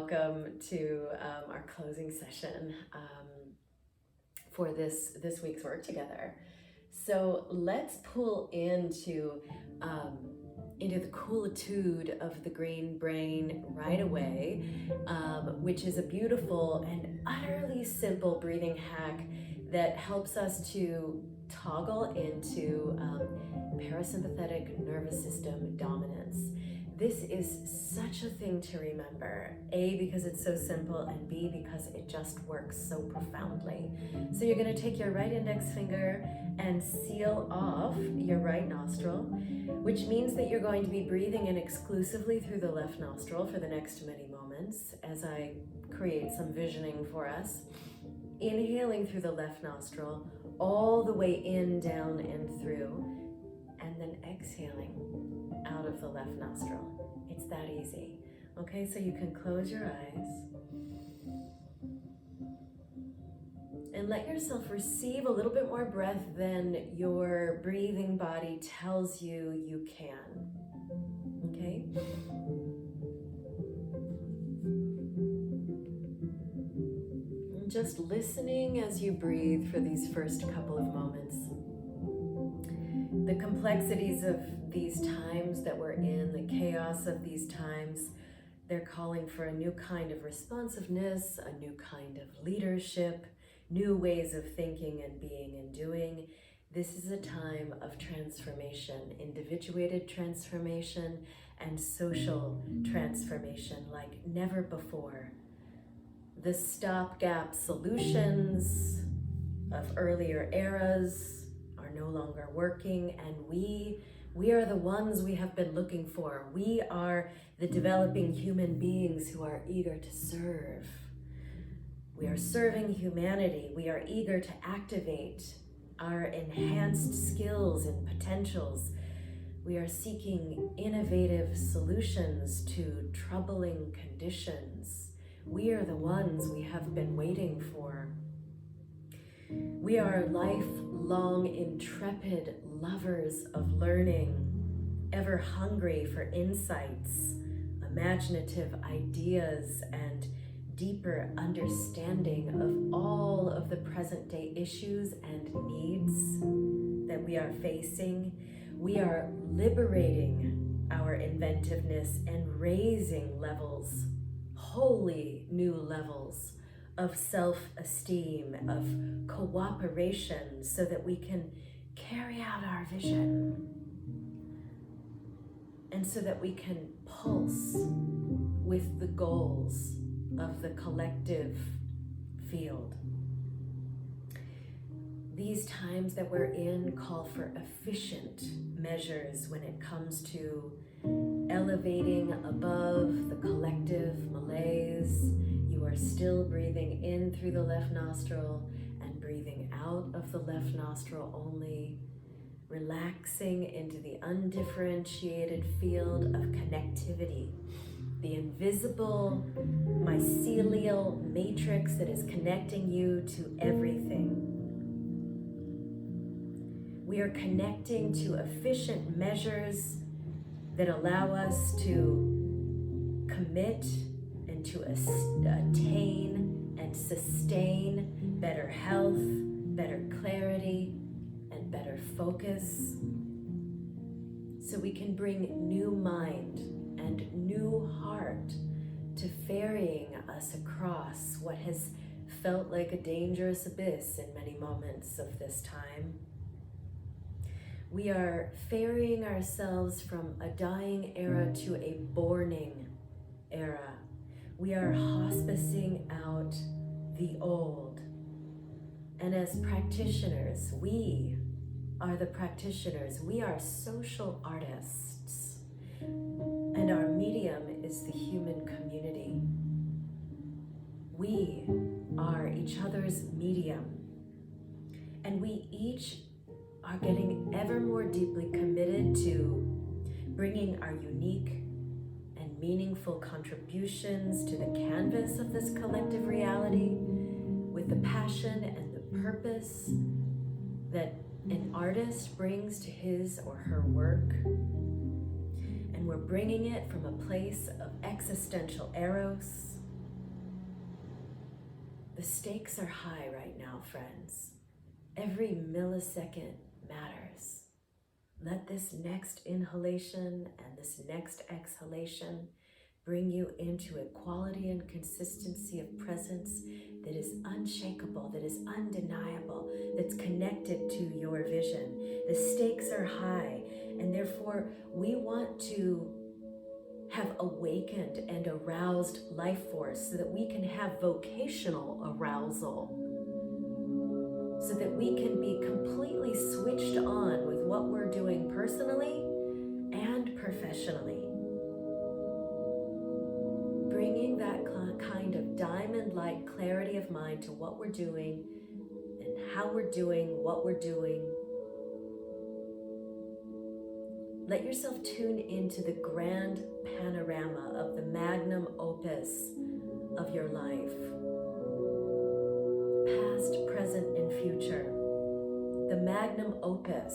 welcome to our closing session for this week's work together. So let's pull into the coolitude of the green brain right away, which is a beautiful and utterly simple breathing hack that helps us to toggle into parasympathetic nervous system dominance. This is such a thing to remember, A, because it's so simple, and B, because it just works so profoundly. So you're going to take your right index finger and seal off your right nostril, which means that you're going to be breathing in exclusively through the left nostril for the next many moments as I create some visioning for us. Inhaling through the left nostril, all the way in, down, and through, and then exhaling out of the left nostril. It's that easy. Okay, so you can close your eyes and let yourself receive a little bit more breath than your breathing body tells you you can. Okay? And just listening as you breathe for these first couple of moments. The complexities of these times that we're in, the chaos of these times, they're calling for a new kind of responsiveness, a new kind of leadership, new ways of thinking and being and doing. This is a time of transformation, individuated transformation and social transformation like never before. The stopgap solutions of earlier eras are no longer working, and we are the ones we have been looking for. We are the developing human beings who are eager to serve. We are serving humanity. We are eager to activate our enhanced skills and potentials. We are seeking innovative solutions to troubling conditions. We are the ones we have been waiting for. We are lifelong, intrepid lovers of learning, ever hungry for insights, imaginative ideas, and deeper understanding of all of the present day issues and needs that we are facing. We are liberating our inventiveness and raising levels, wholly new levels of self-esteem, of cooperation, so that we can carry out our vision and so that we can pulse with the goals of the collective field. These times that we're in call for efficient measures when it comes to elevating above the collective malaise. You are still breathing in through the left nostril and breathing out of the left nostril only, relaxing into the undifferentiated field of connectivity, the invisible mycelial matrix that is connecting you to everything. We are connecting to efficient measures that allow us to commit and to attain and sustain better health, better clarity, and better focus, so we can bring new mind and new heart to ferrying us across what has felt like a dangerous abyss in many moments of this time. We are ferrying ourselves from a dying era to a borning era. We are hospicing out the old. And as practitioners, we are the practitioners. We are social artists. And our medium is the human community. We are each other's medium. And we each are getting ever more deeply committed to bringing our unique and meaningful contributions to the canvas of this collective reality with the passion and the purpose that an artist brings to his or her work. And we're bringing it from a place of existential eros, The stakes are high right now, friends. Every millisecond matters. Let this next inhalation and this next exhalation bring you into a quality and consistency of presence that is unshakable, that is undeniable, that's connected to your vision. The stakes are high, and therefore we want to have awakened and aroused life force so that we can have vocational arousal, so that we can be completely switched on with what we're doing personally and professionally. Bringing that kind of diamond-like clarity of mind to what we're doing and how we're doing what we're doing. Let yourself tune into the grand panorama of the magnum opus of your life. Past, present, and future. The magnum opus,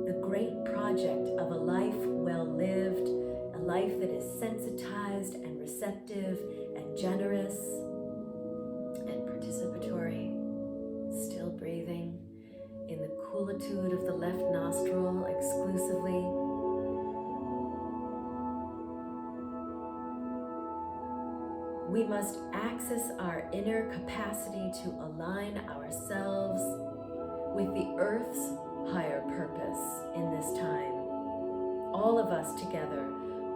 the great project of a life well lived, a life that is sensitized and receptive and generous and participatory, still breathing in the coolitude of the left nostril exclusively. We must access our inner capacity to align ourselves with the earth's higher purpose in this time. All of us together,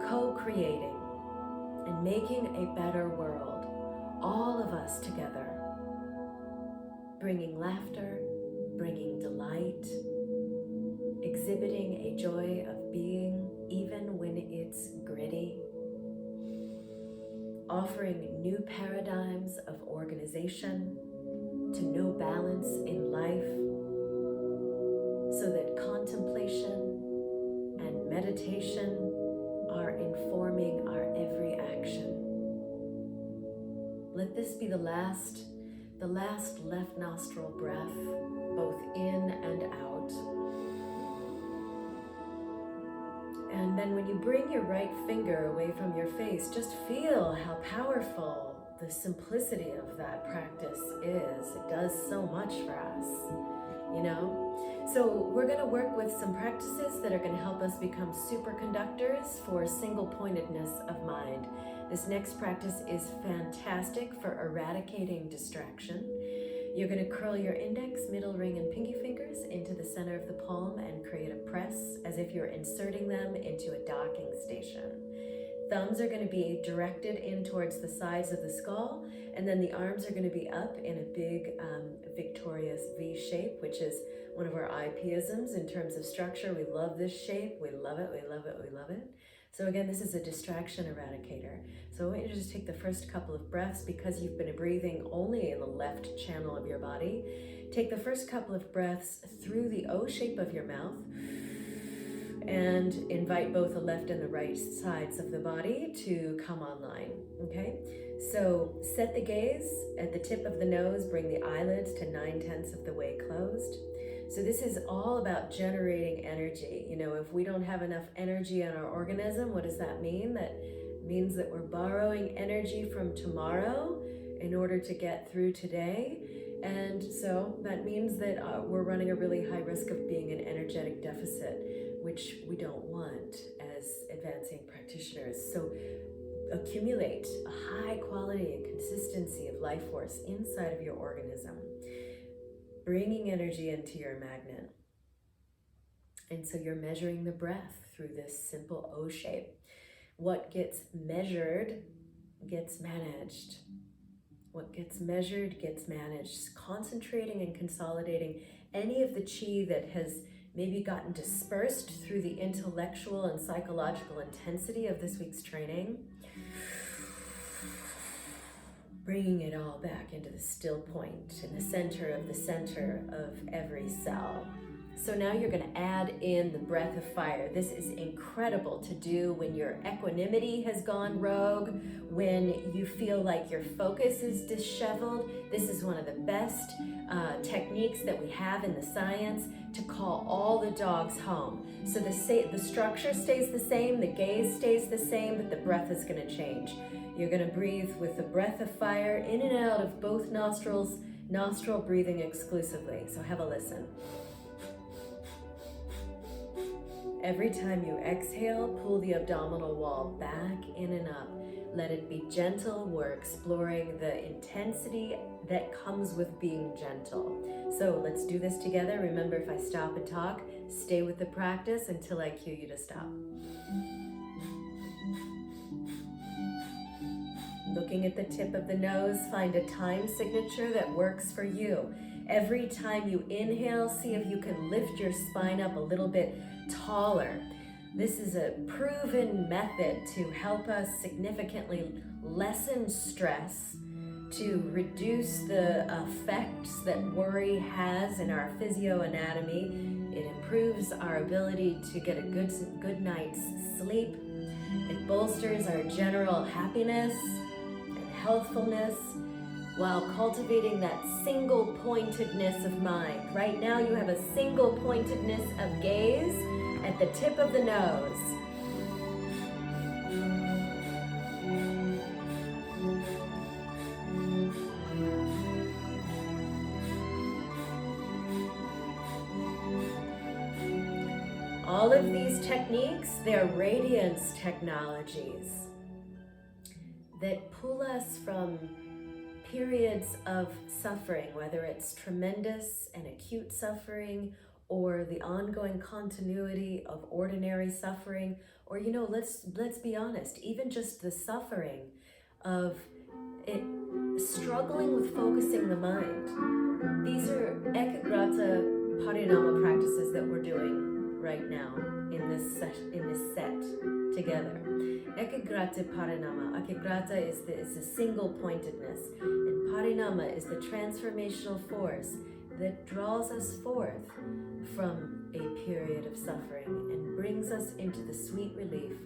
co-creating and making a better world. All of us together, bringing laughter, bringing delight, exhibiting a joy of being even when it's gritty, offering new paradigms of organization to know balance in life so that contemplation and meditation are informing our every action. Let this be the last left nostril breath, both in and out. And then when you bring your right finger away from your face, just feel how powerful the simplicity of that practice is. It does so much for us, you know? So we're going to work with some practices that are going to help us become superconductors for single-pointedness of mind. This next practice is fantastic for eradicating distraction. You're going to curl your index, middle ring, and pinky fingers into the center of the palm and create a press as if you're inserting them into a docking station. Thumbs are going to be directed in towards the sides of the skull, and then the arms are going to be up in a big victorious V shape, which is one of our IPisms in terms of structure. We love this shape. We love it. We love it. We love it. So again, this is a distraction eradicator. So I want you to just take the first couple of breaths because you've been breathing only in the left channel of your body. Take the first couple of breaths through the O shape of your mouth and invite both the left and the right sides of the body to come online, okay? So set the gaze at the tip of the nose, bring the eyelids to 9/10 of the way closed. So this is all about generating energy. You know, if we don't have enough energy in our organism, what does that mean? That means that we're borrowing energy from tomorrow in order to get through today. And so that means that we're running a really high risk of being in energetic deficit, which we don't want as advancing practitioners. So accumulate a high quality and consistency of life force inside of your organism, bringing energy into your magnet. And so you're measuring the breath through this simple O shape. What gets measured gets managed. What gets measured gets managed. Concentrating and consolidating any of the chi that has maybe gotten dispersed through the intellectual and psychological intensity of this week's training. Bringing it all back into the still point in the center of every cell. So now you're going to add in the breath of fire. This is incredible to do when your equanimity has gone rogue, when you feel like your focus is disheveled. This is one of the best techniques that we have in the science to call all the dogs home. So the structure stays the same, the gaze stays the same, but the breath is going to change. You're going to breathe with the breath of fire in and out of both nostrils, nostril breathing exclusively. So have a listen. Every time you exhale, pull the abdominal wall back in and up. Let it be gentle. We're exploring the intensity that comes with being gentle. So let's do this together. Remember, if I stop and talk, stay with the practice until I cue you to stop. Looking at the tip of the nose, find a time signature that works for you. Every time you inhale, see if you can lift your spine up a little bit taller. This is a proven method to help us significantly lessen stress, to reduce the effects that worry has in our physioanatomy. It improves our ability to get a good night's sleep. It bolsters our general happiness and healthfulness, while cultivating that single pointedness of mind. Right now you have a single pointedness of gaze at the tip of the nose. All of these techniques, they're radiance technologies that pull us from periods of suffering, whether it's tremendous and acute suffering or the ongoing continuity of ordinary suffering, or let's be honest, even just the suffering of it, struggling with focusing the mind. These are ekagrata parinama practices that we're doing right now in this set together. Ekagrata parinama. Ekagrata is the single pointedness, and parinama is the transformational force that draws us forth from a period of suffering and brings us into the sweet relief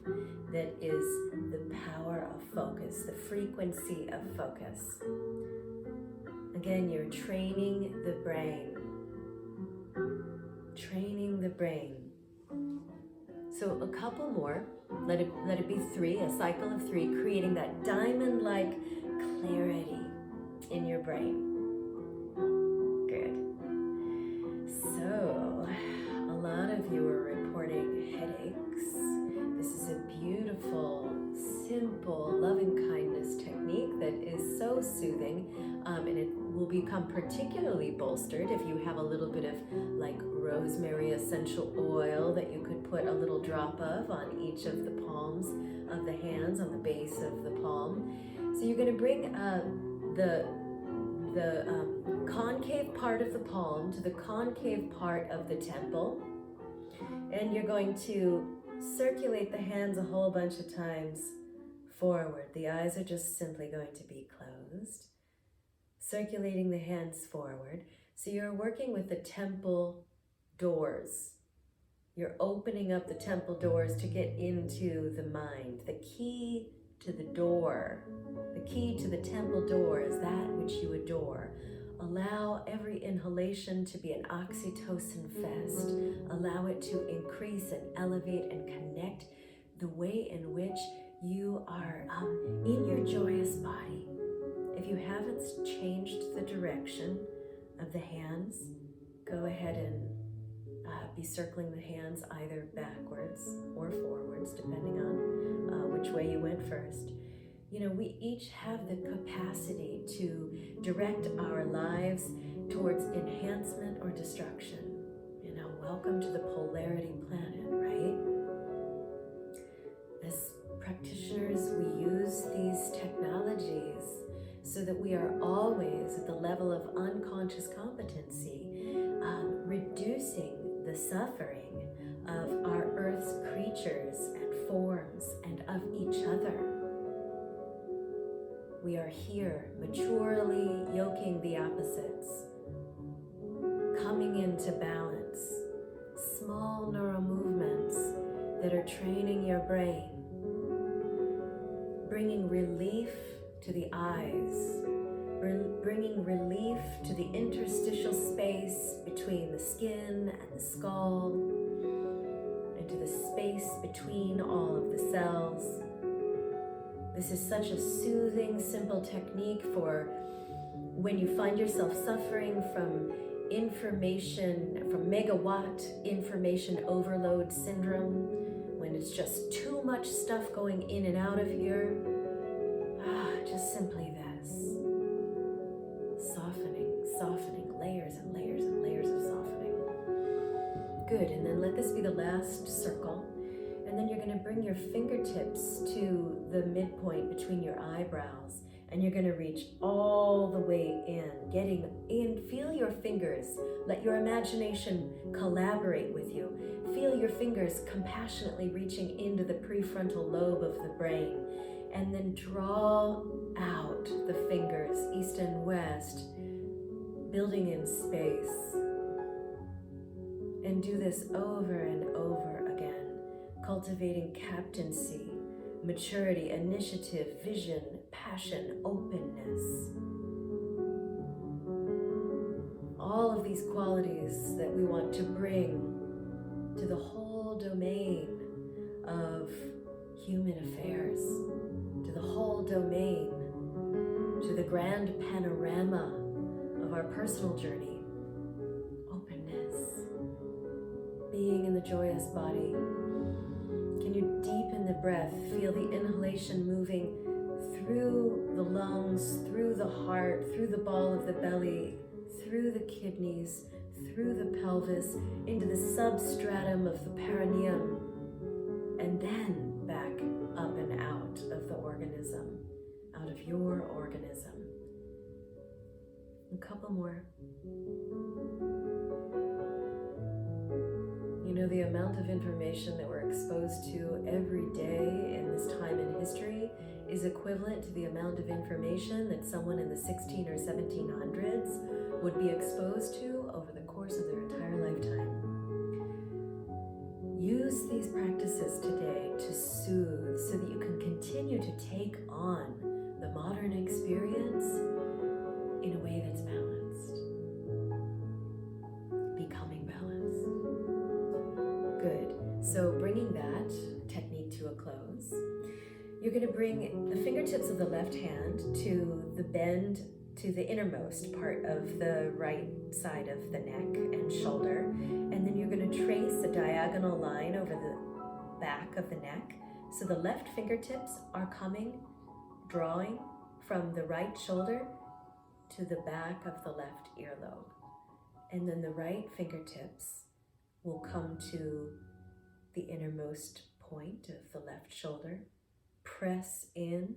that is the power of focus, the frequency of focus. Again, you're training the brain. Training the brain. So a couple more. Let it be 3, a cycle of 3, creating that diamond-like clarity in your brain. Good. So, a lot of you are reporting headaches. This is a beautiful, simple, loving-kindness technique that is so soothing, and it will become particularly bolstered if you have a little bit of like rosemary essential oil that you could put a little drop of on each of the palms of the hands, on the base of the palm. So you're going to bring the concave part of the palm to the concave part of the temple, and you're going to circulate the hands a whole bunch of times forward. The eyes are just simply going to be closed, circulating the hands forward. So you're working with the temple doors. You're opening up the temple doors to get into the mind. The key to the door, the key to the temple door is that which you adore. Allow every inhalation to be an oxytocin fest. Allow it to increase and elevate and connect the way in which you are in your joyous body. If you haven't changed the direction of the hands, go ahead and be circling the hands either backwards or forwards, depending on which way you went first. We each have the capacity to direct our lives towards enhancement or destruction. Welcome to the polarity planet, right? As practitioners, we use these technologies so that we are always at the level of unconscious competency, reducing the suffering of our Earth's creatures and forms and of each other. We are here maturely yoking the opposites, coming into balance, small neural movements that are training your brain, bringing relief to the eyes, bringing relief to the interstitial space between the skin and the skull, and to the space between all of the cells. This is such a soothing, simple technique for when you find yourself suffering from megawatt information overload syndrome, when it's just too much stuff going in and out of here. Just simply this. Softening, layers and layers and layers of softening. Good, and then let this be the last circle. And then you're going to bring your fingertips to the midpoint between your eyebrows. And you're going to reach all the way in, getting in. Feel your fingers. Let your imagination collaborate with you. Feel your fingers compassionately reaching into the prefrontal lobe of the brain. And then draw out the fingers, east and west, building in space. And do this over and over again, cultivating captaincy, maturity, initiative, vision, passion, openness. All of these qualities that we want to bring to the whole domain of human affairs, to the whole domain, to the grand panorama of our personal journey. Openness, being in the joyous body. Can you deepen the breath? Feel the inhalation moving through the lungs, through the heart, through the ball of the belly, through the kidneys, through the pelvis, into the substratum of the perineum, and then back up and out of the organism, out of your organism. A couple more. You know, the amount of information that we're exposed to every day in this time in history is equivalent to the amount of information that someone in the 16 or 1700s would be exposed to over the course of their entire lifetime. Use these practices today to soothe so that you can continue to take on the modern experience in a way that's balanced. Becoming balanced. Good. So bringing that technique to a close, you're going to bring the fingertips of the left hand to the bend, to the innermost part of the right side of the neck and shoulder. And then you're going to trace a diagonal line over the back of the neck. So the left fingertips are drawing from the right shoulder to the back of the left earlobe. And then the right fingertips will come to the innermost point of the left shoulder. Press in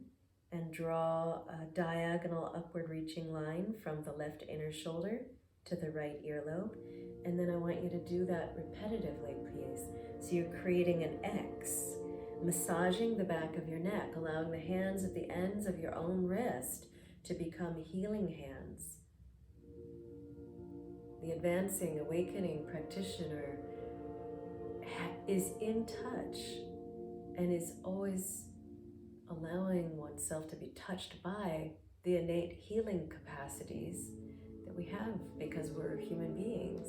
and draw a diagonal upward reaching line from the left inner shoulder to the right earlobe. And then I want you to do that repetitively, please. So you're creating an X, massaging the back of your neck, allowing the hands at the ends of your own wrist to become healing hands. The advancing, awakening practitioner is in touch and is always allowing oneself to be touched by the innate healing capacities that we have because we're human beings.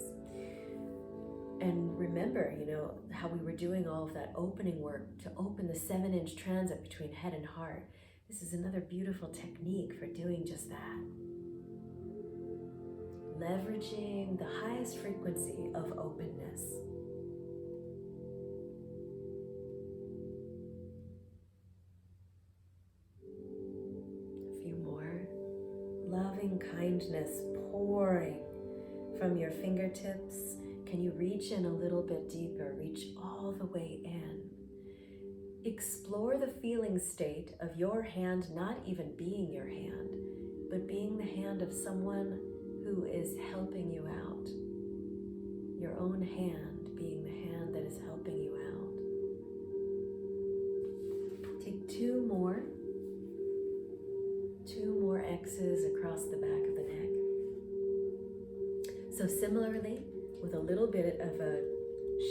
And remember, you know, how we were doing all of that opening work to open the 7-inch transit between head and heart. This is another beautiful technique for doing just that. Leveraging the highest frequency of openness. Loving kindness pouring from your fingertips. Can you reach in a little bit deeper? Reach all the way in. Explore the feeling state of your hand not even being your hand, but being the hand of someone who is helping you out. Your own hand being the hand that is helping you out. Take two more X's across the back of the neck. So similarly, with a little bit of a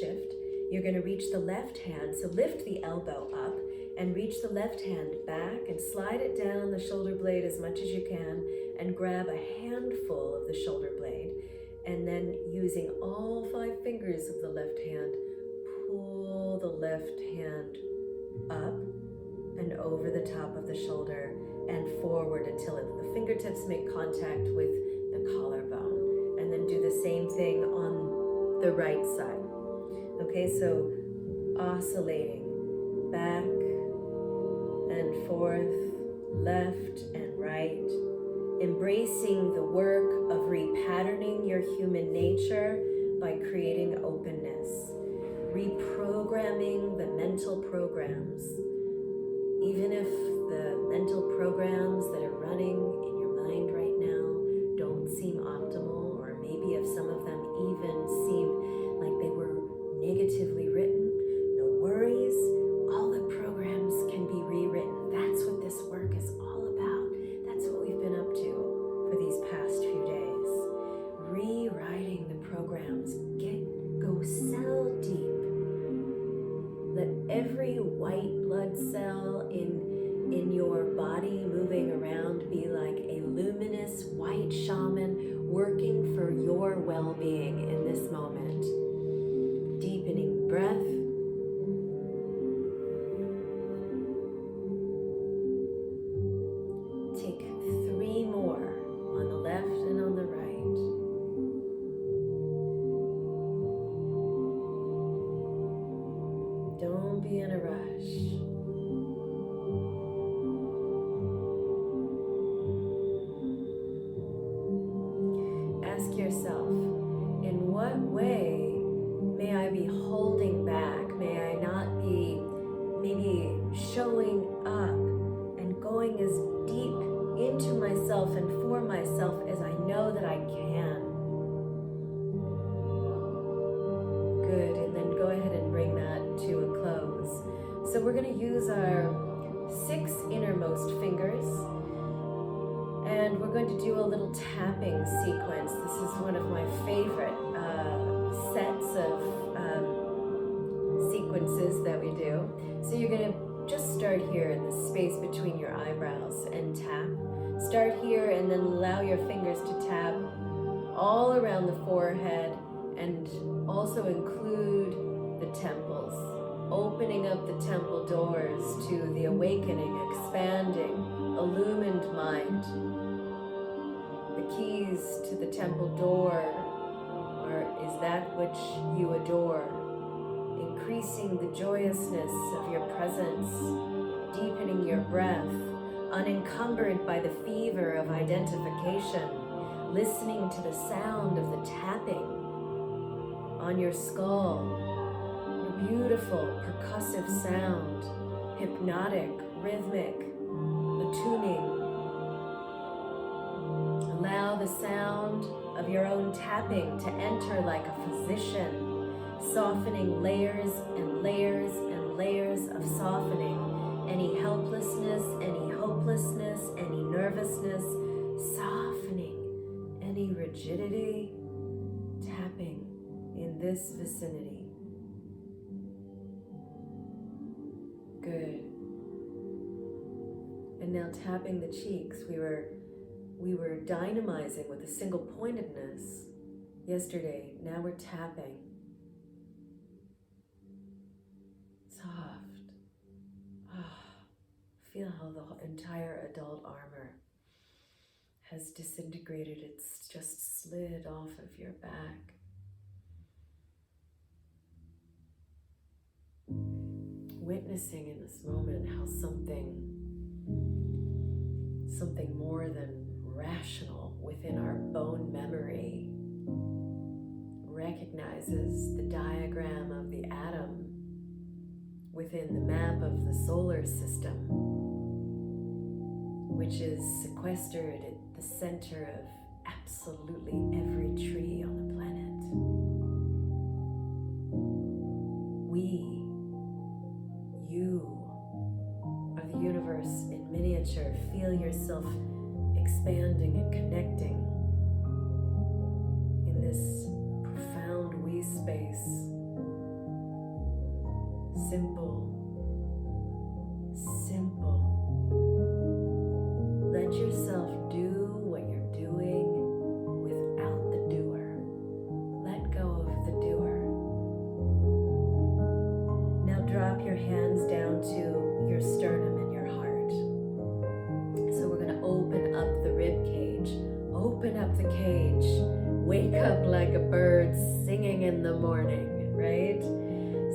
shift. You're going to reach the left hand, so lift the elbow up and reach the left hand back and slide it down the shoulder blade as much as you can and grab a handful of the shoulder blade. And then using all 5 fingers of the left hand, pull the left hand up and over the top of the shoulder and forward until the fingertips make contact with the collarbone. And then do the same thing on the right side. Okay, so oscillating back and forth, left and right, embracing the work of repatterning your human nature by creating openness, reprogramming the mental programs. Even if the mental programs that are running in your mind right now don't seem optimal, or maybe if some of them even seem like they were negatively written, no worries. All the programs can be rewritten. That's what this work is all about. That's what we've been up to for these past few days. Rewriting the programs. Go cell deep. Let every white blood cell in your body moving around be like a luminous white shaman working for your well-being in this moment. Deepening breath. Take 3 more on the left and on the right. Don't be in a rush. Ask yourself, in what way may I be holding back? May I not be maybe showing up and going as deep into myself and for myself as I know that I can? Good, and then go ahead and bring that to a close. So we're going to use our 6 innermost fingers, and we're going to do a little tapping sequence. This is one of my favorite sets of sequences that we do. So you're going to just start here in the space between your eyebrows and tap. Start here and then allow your fingers to tap all around the forehead and also include the temples, opening up the temple doors to the awakening, expanding, illumined mind. The keys to the temple door is that which you adore, increasing the joyousness of your presence, deepening your breath, unencumbered by the fever of identification, listening to the sound of the tapping on your skull, a beautiful percussive sound, hypnotic, rhythmic, attuning. Allow the sound of your own tapping to enter like a physician, softening layers and layers and layers of softening. Any helplessness, any hopelessness, any nervousness, softening. Any rigidity, tapping in this vicinity. Good. And now tapping the cheeks. We were dynamizing with a single pointedness yesterday. Now we're tapping. Soft. Feel how the entire adult armor has disintegrated. It's just slid off of your back. Witnessing in this moment how something more than rational within our bone memory recognizes the diagram of the atom within the map of the solar system, which is sequestered at the center of absolutely every tree on the planet. You are the universe in miniature. Feel yourself expanding and connecting in this profound we space Simple. Simple. Let yourself do what you're doing without the doer. Let go of the doer. Now drop your hands down to your sternum and your heart. So we're going to open up the rib cage. Open up the cage. Wake up like a bird singing in the morning, right?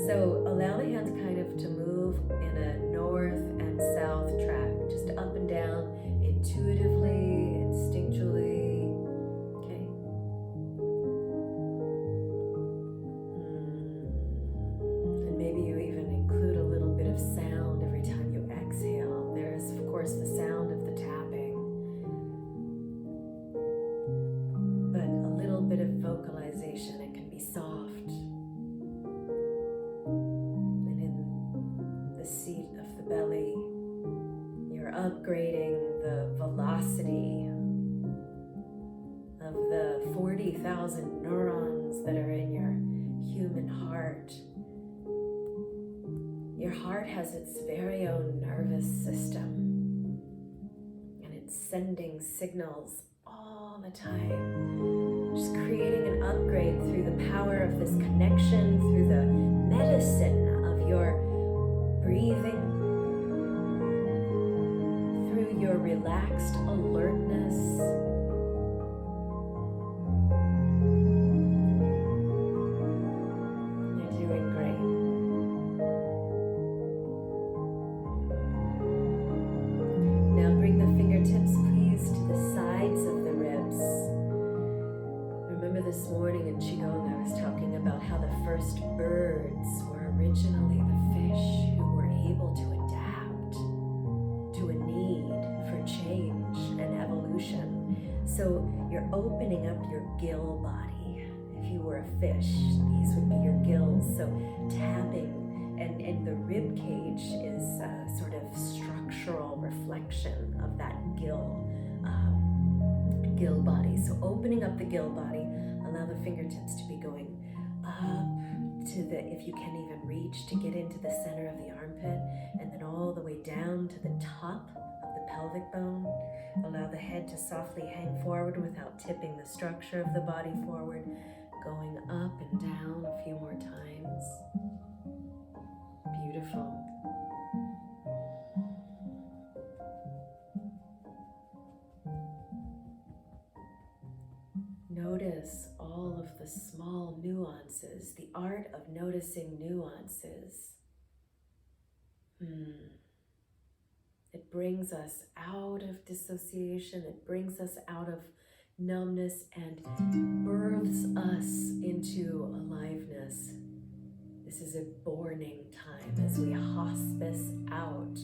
So allow the hands kind of to move in a north and south track, just up and down, intuitively, instinctually. Okay. And maybe you even include a little bit of sound every time you exhale. There's, of course, the sound of the tapping, but a little bit of vocalization. It can be soft. Seat of the belly, you're upgrading the velocity of the 40,000 neurons that are in your human heart. Your heart has its very own nervous system, and it's sending signals all the time, just creating an upgrade through the power of this connection, through the medicine of your breathing, through your relaxed alertness. You're doing great. Now bring the fingertips, please, to the sides of the ribs. Remember this morning in Qigong, I was talking about how the first birds were originally the fish who were able to adapt to a need for change and evolution. So you're opening up your gill body. If you were a fish, these would be your gills. So tapping, and the rib cage is a sort of structural reflection of that gill body. So opening up the gill body, allow the fingertips to be going up to the, if you can even reach, to get into the center of the armpit, and then all the way down to the top of the pelvic bone. Allow the head to softly hang forward without tipping the structure of the body forward, going up and down a few more times. Beautiful. Notice all of the small nuances, the art of noticing nuances. It brings us out of dissociation, it brings us out of numbness and births us into aliveness. This is a borning time as we hospice out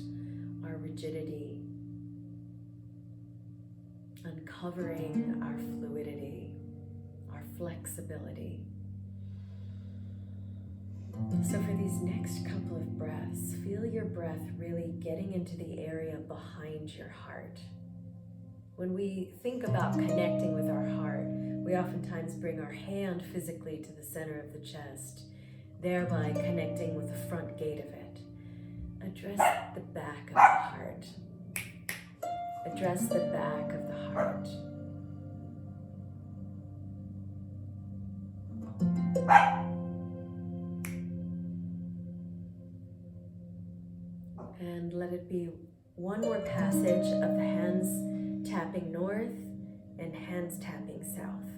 our rigidity, uncovering our fluidity, our flexibility. So for these next couple of breaths, feel your breath really getting into the area behind your heart. When we think about connecting with our heart, we oftentimes bring our hand physically to the center of the chest, thereby connecting with the front gate of it. Address the back of the heart. Address the back of the heart. And let it be one more passage of the hands tapping north and hands tapping south.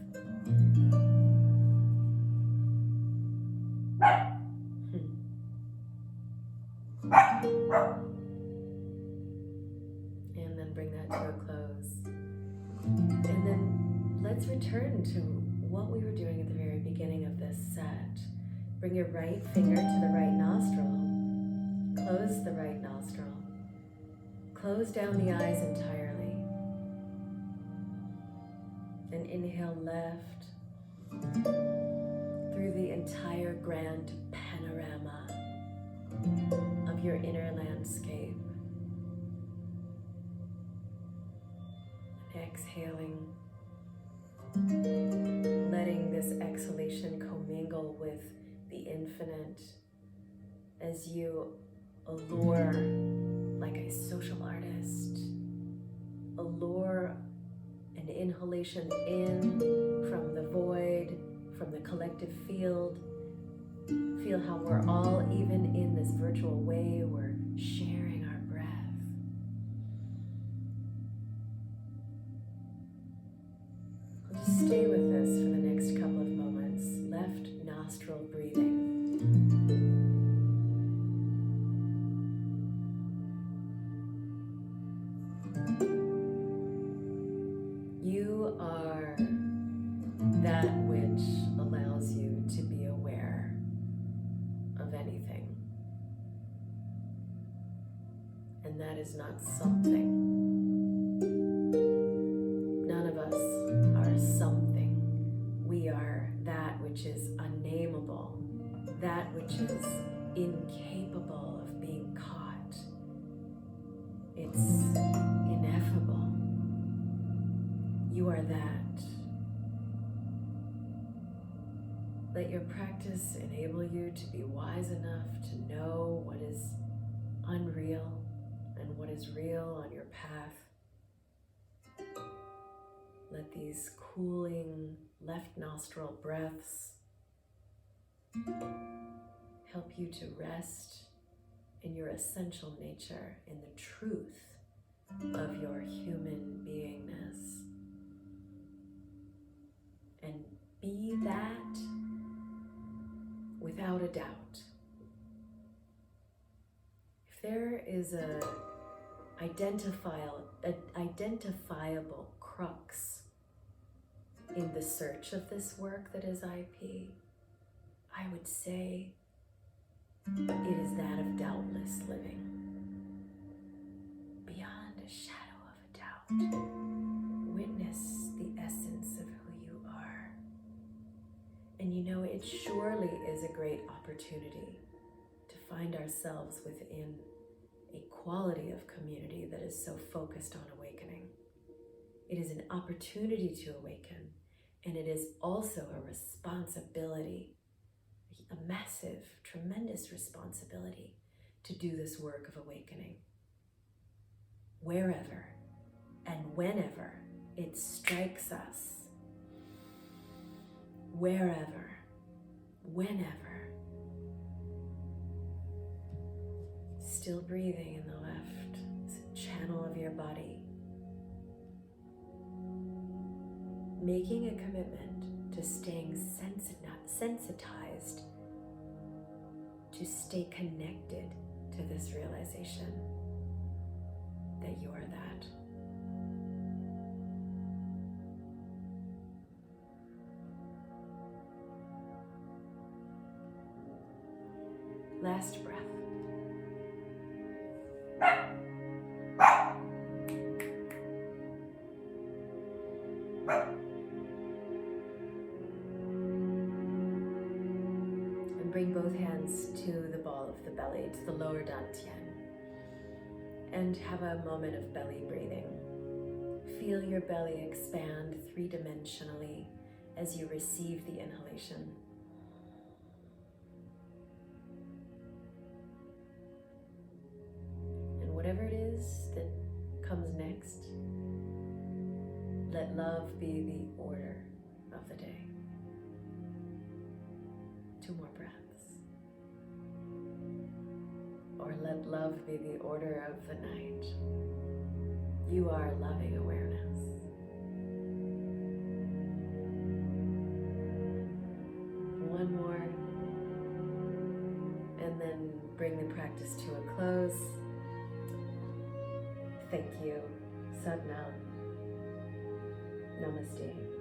And then bring that to a close. And then let's return to what we were doing at the very beginning of this set. Bring your right finger to the right nostril. Close the right nostril. Close down the eyes entirely. And inhale left through the entire grand panorama of your inner landscape. Exhaling, letting this exhalation commingle with the infinite, as you allure, like a social artist, allure an inhalation in from the void, from the collective field. Feel how we're all, even in this virtual way, we're sharing our breath. We'll just stay with this for the next couple of moments. Left nostril breathing. You are that which allows you to be aware of anything. And that is not something. None of us are something. We are that which is unnameable, that which is incapable of being caught. It's ineffable. You are that. Let your practice enable you to be wise enough to know what is unreal and what is real on your path. Let these cooling left nostril breaths help you to rest in your essential nature, in the truth of your human beingness. And be that without a doubt. If there is an identifiable crux in the search of this work that is IP, I would say it is that of doubtless living. Beyond a shadow of a doubt, witness the essence of who you are. And you know, it surely is a great opportunity to find ourselves within a quality of community that is so focused on awakening. It is an opportunity to awaken, and it is also a responsibility, a massive, tremendous responsibility to do this work of awakening. Wherever and whenever it strikes us, wherever, whenever. Still breathing in the left channel of your body. Making a commitment to staying sensitized, to stay connected to this realization that you are that. Last breath. And bring both hands to the ball of the belly, to the lower dantian. And have a moment of belly breathing. Feel your belly expand three-dimensionally as you receive the inhalation. And whatever it is that comes next, let love be the order of the day. 2 more breaths. Or let love be the order of the night. You are loving awareness. One more. And then bring the practice to a close. Thank you. Sadhana. Namaste.